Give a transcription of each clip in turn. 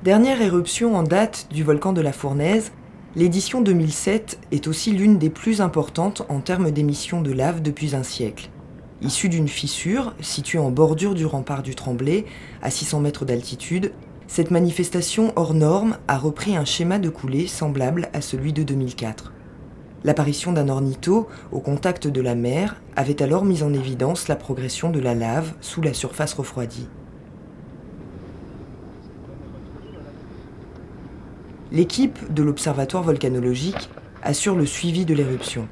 Dernière éruption en date du volcan de la Fournaise, l'édition 2007 est aussi l'une des plus importantes en termes d'émissions de lave depuis un siècle. Issue d'une fissure située en bordure du rempart du Tremblay, à 600 mètres d'altitude, cette manifestation hors norme a repris un schéma de coulée semblable à celui de 2004. L'apparition d'un ornitho au contact de la mer avait alors mis en évidence la progression de la lave sous la surface refroidie. L'équipe de l'Observatoire volcanologique assure le suivi de l'éruption.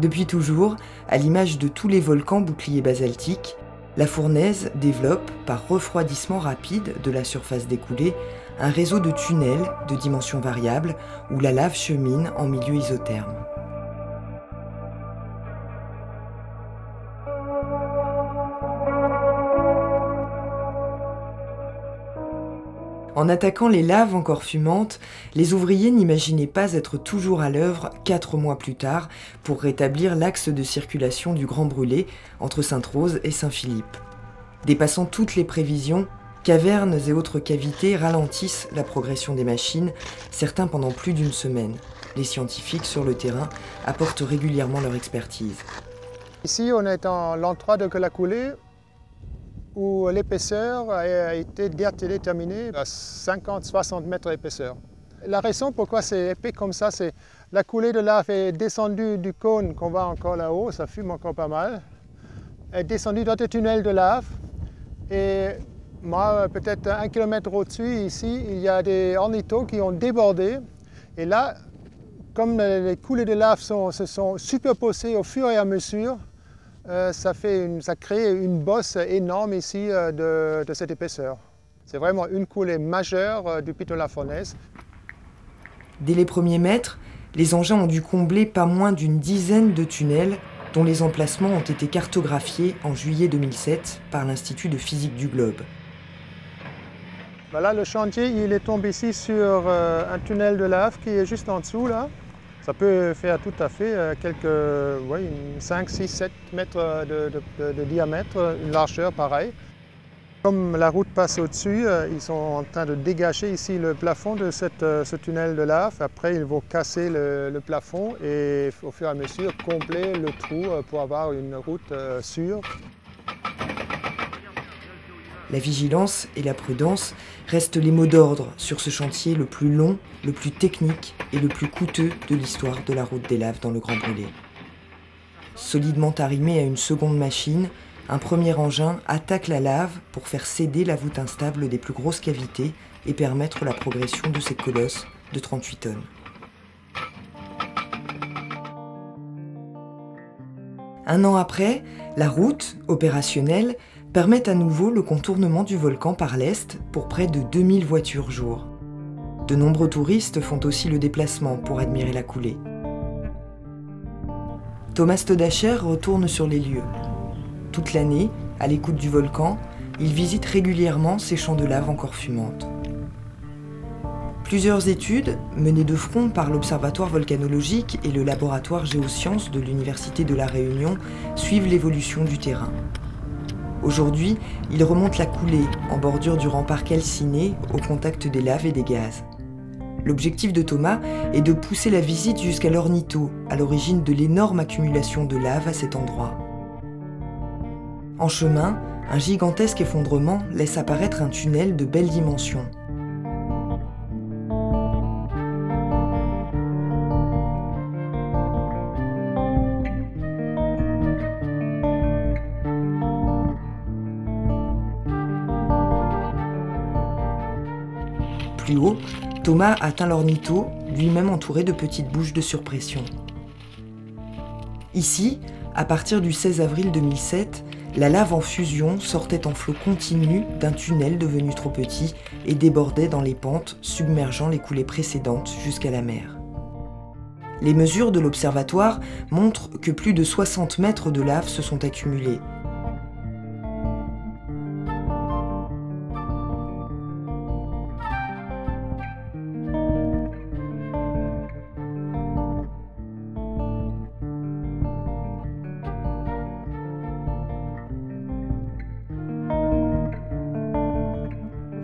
Depuis toujours, à l'image de tous les volcans boucliers basaltiques, la Fournaise développe, par refroidissement rapide de la surface découlée, un réseau de tunnels de dimensions variables où la lave chemine en milieu isotherme. En attaquant les laves encore fumantes, les ouvriers n'imaginaient pas être toujours à l'œuvre 4 mois plus tard pour rétablir l'axe de circulation du Grand Brûlé entre Sainte-Rose et Saint-Philippe. Dépassant toutes les prévisions, cavernes et autres cavités ralentissent la progression des machines, certains pendant plus d'une semaine. Les scientifiques sur le terrain apportent régulièrement leur expertise. Ici, on est dans l'endroit de la coulée où l'épaisseur a été déterminée à 50-60 mètres d'épaisseur. La raison pourquoi c'est épais comme ça, c'est la coulée de lave est descendue du cône qu'on voit encore là-haut, ça fume encore pas mal, est descendue dans des tunnels de lave. Et moi, peut-être 1 kilomètre au-dessus, ici, il y a des ornithos qui ont débordé. Et là, comme les coulées de lave se sont superposées au fur et à mesure, ça crée une bosse énorme ici de cette épaisseur. C'est vraiment une coulée majeure du pic de la Fournaise. Dès les premiers mètres, les engins ont dû combler pas moins d'une dizaine de tunnels dont les emplacements ont été cartographiés en juillet 2007 par l'Institut de physique du globe. Voilà, le chantier il est tombé ici sur un tunnel de lave qui est juste en dessous là. Ça peut faire tout à fait 5, 6, 7 mètres de diamètre, une largeur pareille. Comme la route passe au-dessus, ils sont en train de dégager ici le plafond de ce tunnel de lave. Après, ils vont casser le plafond et au fur et à mesure combler le trou pour avoir une route sûre. La vigilance et la prudence restent les mots d'ordre sur ce chantier le plus long, le plus technique et le plus coûteux de l'histoire de la route des laves dans le Grand Brûlé. Solidement arrimé à une seconde machine, un premier engin attaque la lave pour faire céder la voûte instable des plus grosses cavités et permettre la progression de ces colosses de 38 tonnes. Un an après, la route, opérationnelle, permet à nouveau le contournement du volcan par l'est pour près de 2000 voitures jour. De nombreux touristes font aussi le déplacement pour admirer la coulée. Thomas Stodacher retourne sur les lieux. Toute l'année, à l'écoute du volcan, il visite régulièrement ces champs de lave encore fumantes. Plusieurs études, menées de front par l'Observatoire volcanologique et le laboratoire géosciences de l'Université de La Réunion, suivent l'évolution du terrain. Aujourd'hui, il remonte la coulée en bordure du rempart calciné au contact des laves et des gaz. L'objectif de Thomas est de pousser la visite jusqu'à l'ornitho, à l'origine de l'énorme accumulation de lave à cet endroit. En chemin, un gigantesque effondrement laisse apparaître un tunnel de belle dimension. Plus haut, Thomas atteint l'ornitho, lui-même entouré de petites bouches de surpression. Ici, à partir du 16 avril 2007, La lave en fusion sortait en flot continu d'un tunnel devenu trop petit et débordait dans les pentes, submergeant les coulées précédentes jusqu'à la mer. Les mesures de l'observatoire montrent que plus de 60 mètres de lave se sont accumulés.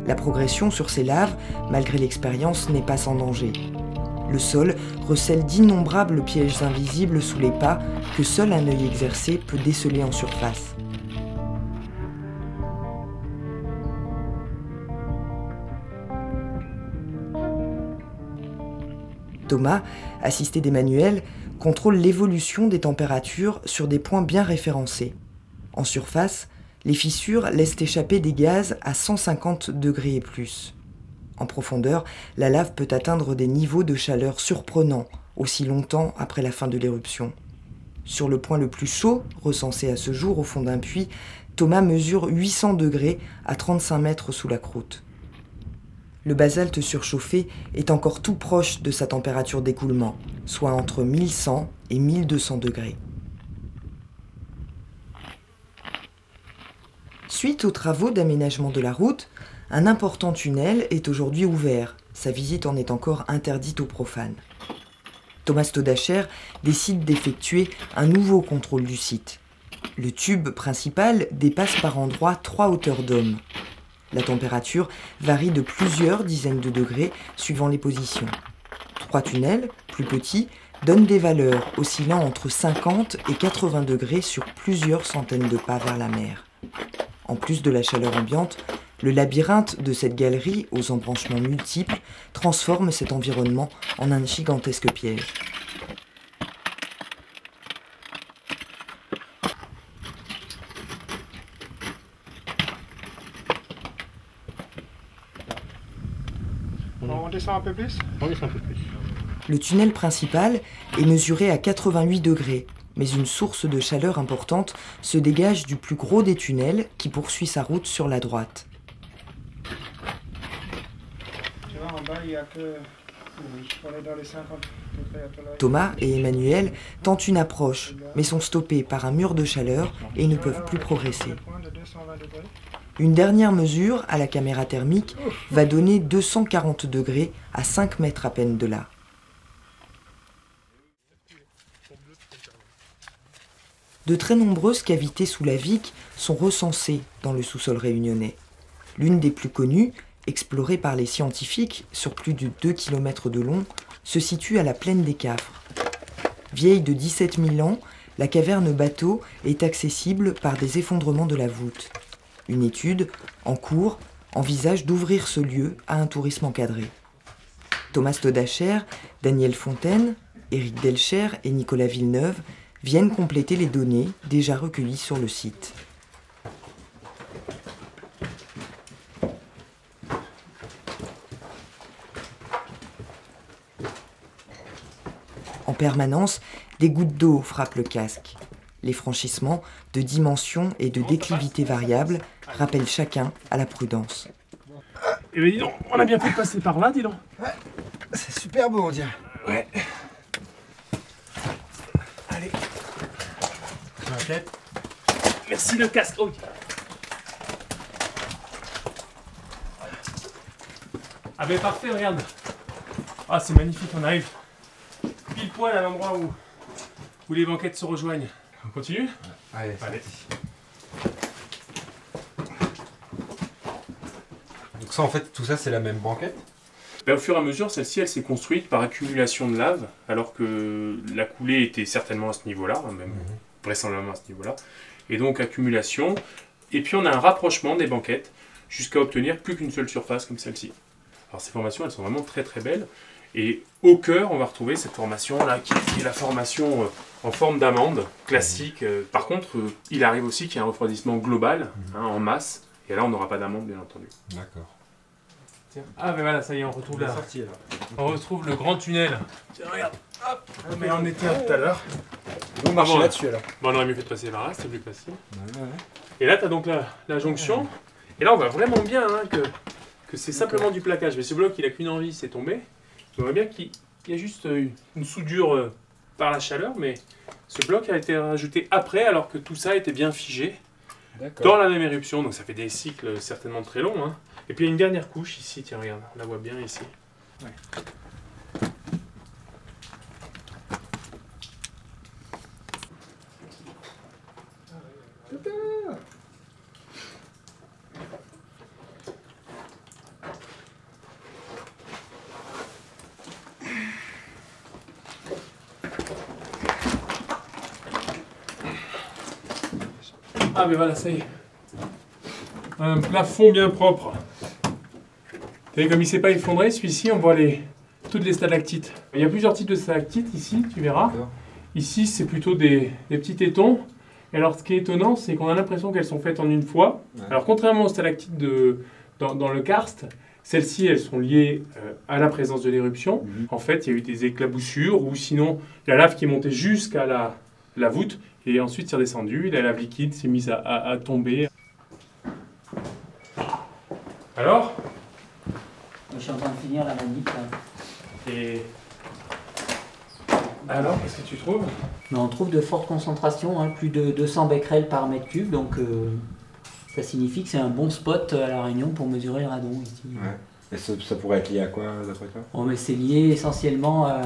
La progression sur ces laves, malgré l'expérience, n'est pas sans danger. Le sol recèle d'innombrables pièges invisibles sous les pas que seul un œil exercé peut déceler en surface. Thomas, assisté d'Emmanuel, contrôle l'évolution des températures sur des points bien référencés. En surface, les fissures laissent échapper des gaz à 150 degrés et plus. En profondeur, la lave peut atteindre des niveaux de chaleur surprenants, aussi longtemps après la fin de l'éruption. Sur le point le plus chaud, recensé à ce jour au fond d'un puits, Thomas mesure 800 degrés à 35 mètres sous la croûte. Le basalte surchauffé est encore tout proche de sa température d'écoulement, soit entre 1100 et 1200 degrés. Suite aux travaux d'aménagement de la route, un important tunnel est aujourd'hui ouvert. Sa visite en est encore interdite aux profanes. Thomas Staudacher décide d'effectuer un nouveau contrôle du site. Le tube principal dépasse par endroits 3 hauteurs d'homme. La température varie de plusieurs dizaines de degrés suivant les positions. 3 tunnels, plus petits, donnent des valeurs oscillant entre 50 et 80 degrés sur plusieurs centaines de pas vers la mer. En plus de la chaleur ambiante, le labyrinthe de cette galerie aux embranchements multiples transforme cet environnement en un gigantesque piège. On descend un peu plus ? On descend un peu plus. Le tunnel principal est mesuré à 88 degrés, mais une source de chaleur importante se dégage du plus gros des tunnels qui poursuit sa route sur la droite. Tu vois, en bas, il n'y a que... On est dans les 50 degrés à l'heure. Thomas et Emmanuel tentent une approche, mais sont stoppés par un mur de chaleur et ne peuvent plus progresser. Une dernière mesure à la caméra thermique va donner 240 degrés à 5 mètres à peine de là. De très nombreuses cavités sous la Vic sont recensées dans le sous-sol réunionnais. L'une des plus connues, explorée par les scientifiques sur plus de 2 km de long, se situe à la plaine des Cafres. Vieille de 17 000 ans, la caverne Bateau est accessible par des effondrements de la voûte. Une étude, en cours, envisage d'ouvrir ce lieu à un tourisme encadré. Thomas Staudacher, Daniel Fontaine, Éric Delcher et Nicolas Villeneuve viennent compléter les données déjà recueillies sur le site. En permanence, des gouttes d'eau frappent le casque. Les franchissements, de dimensions et de déclivité variables, rappellent chacun à la prudence. Eh ben dis donc, on a bien fait de passer par là, dis donc. Ouais, c'est super beau on dirait. Ouais. Allez. T'inquiète. Merci le casque. Oh. Ah ben parfait, regarde. Ah c'est magnifique, on arrive pile poil à l'endroit où les banquettes se rejoignent. On continue ? Allez. Donc ça en fait tout ça c'est la même banquette. Ben, au fur et à mesure, celle-ci elle s'est construite par accumulation de lave, alors que la coulée était certainement à ce niveau-là, même vraisemblablement à ce niveau-là. Et donc accumulation, et puis on a un rapprochement des banquettes jusqu'à obtenir plus qu'une seule surface comme celle-ci. Alors ces formations elles sont vraiment très très belles, et au cœur on va retrouver cette formation là qui est la formation en forme d'amande classique. Par contre il arrive aussi qu'il y ait un refroidissement global en masse, et là on n'aura pas d'amande bien entendu. D'accord. Ah ben voilà, ça y est, on retrouve la sortie là. On retrouve le grand tunnel. Tiens, regarde, hop, mais on était tout à l'heure. On marche bon, là-dessus alors. Bon, on aurait mieux fait de passer par là, c'était plus facile. Ouais. Et là, tu as donc la jonction. Et là, on voit vraiment bien hein, que c'est simplement du plaquage. Mais ce bloc, il n'a qu'une envie, c'est tomber. On voit bien qu'il y a juste une soudure par la chaleur, mais ce bloc a été rajouté après, alors que tout ça était bien figé dans la même éruption. Donc ça fait des cycles certainement très longs. Hein. Et puis il y a une dernière couche ici, tiens, regarde, on la voit bien ici. Ouais. Ah mais voilà, ça y est. Un plafond bien propre. Vous voyez comme il ne s'est pas effondré, celui-ci, on voit toutes les stalactites. Il y a plusieurs types de stalactites ici, tu verras. Ici, c'est plutôt des petits tétons. Et alors, ce qui est étonnant, c'est qu'on a l'impression qu'elles sont faites en une fois. Ouais. Alors, contrairement aux stalactites dans le karst, celles-ci, elles sont liées à la présence de l'éruption. En fait, il y a eu des éclaboussures, ou sinon, la lave qui est montée jusqu'à la voûte, et ensuite c'est redescendu, la lave liquide s'est mise à tomber. Alors ? Je suis en train de finir la manip. Et alors, qu'est-ce que tu trouves ? Mais on trouve de fortes concentrations, hein, plus de 200 becquerels par mètre cube, donc ça signifie que c'est un bon spot à La Réunion pour mesurer le radon ici. Ouais. Et ça pourrait être lié à quoi, d'après toi ? Oh, mais c'est lié essentiellement à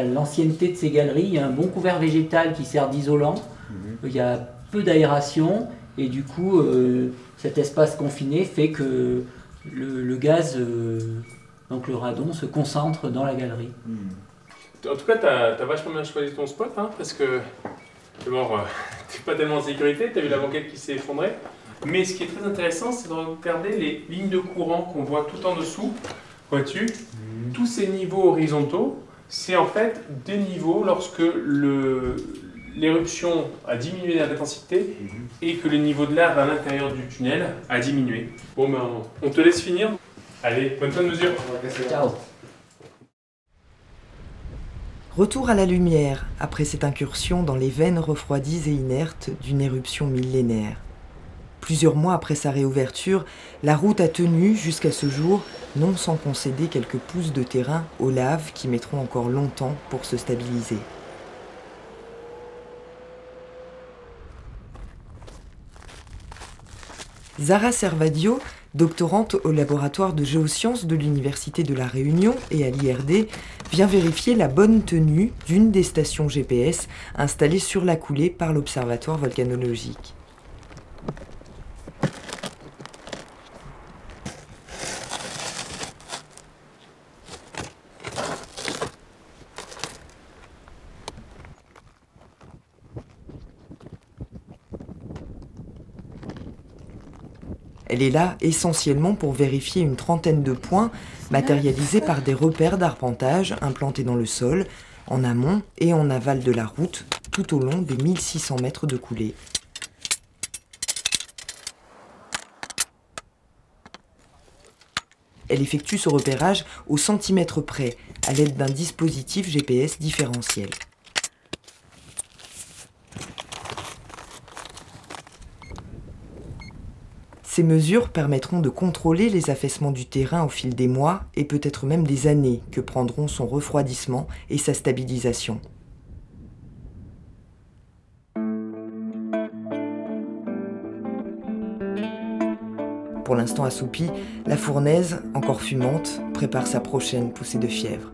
l'ancienneté de ces galeries. Il y a un bon couvert végétal qui sert d'isolant, il y a peu d'aération, et du coup, cet espace confiné fait que le gaz, donc le radon, se concentre dans la galerie. En tout cas, tu as vachement bien choisi ton spot, hein, parce que d'abord, tu n'es pas tellement en sécurité, tu as vu la banquette qui s'est effondrée. Mais ce qui est très intéressant, c'est de regarder les lignes de courant qu'on voit tout en dessous. Vois-tu, tous ces niveaux horizontaux, c'est en fait des niveaux lorsque l'éruption a diminué d'intensité et que le niveau de lave à l'intérieur du tunnel a diminué. Bon, ben, on te laisse finir. Allez, bonne fin de mesure. Ciao. Retour à la lumière, après cette incursion dans les veines refroidies et inertes d'une éruption millénaire. Plusieurs mois après sa réouverture, la route a tenu jusqu'à ce jour, non sans concéder quelques pouces de terrain aux laves qui mettront encore longtemps pour se stabiliser. Zara Servadio, doctorante au laboratoire de géosciences de l'Université de La Réunion et à l'IRD, vient vérifier la bonne tenue d'une des stations GPS installées sur la coulée par l'Observatoire volcanologique. Elle est là essentiellement pour vérifier une trentaine de points matérialisés par des repères d'arpentage implantés dans le sol, en amont et en aval de la route, tout au long des 1600 mètres de coulée. Elle effectue ce repérage au centimètre près, à l'aide d'un dispositif GPS différentiel. Ces mesures permettront de contrôler les affaissements du terrain au fil des mois et peut-être même des années que prendront son refroidissement et sa stabilisation. Pour l'instant assoupie, la fournaise, encore fumante, prépare sa prochaine poussée de fièvre.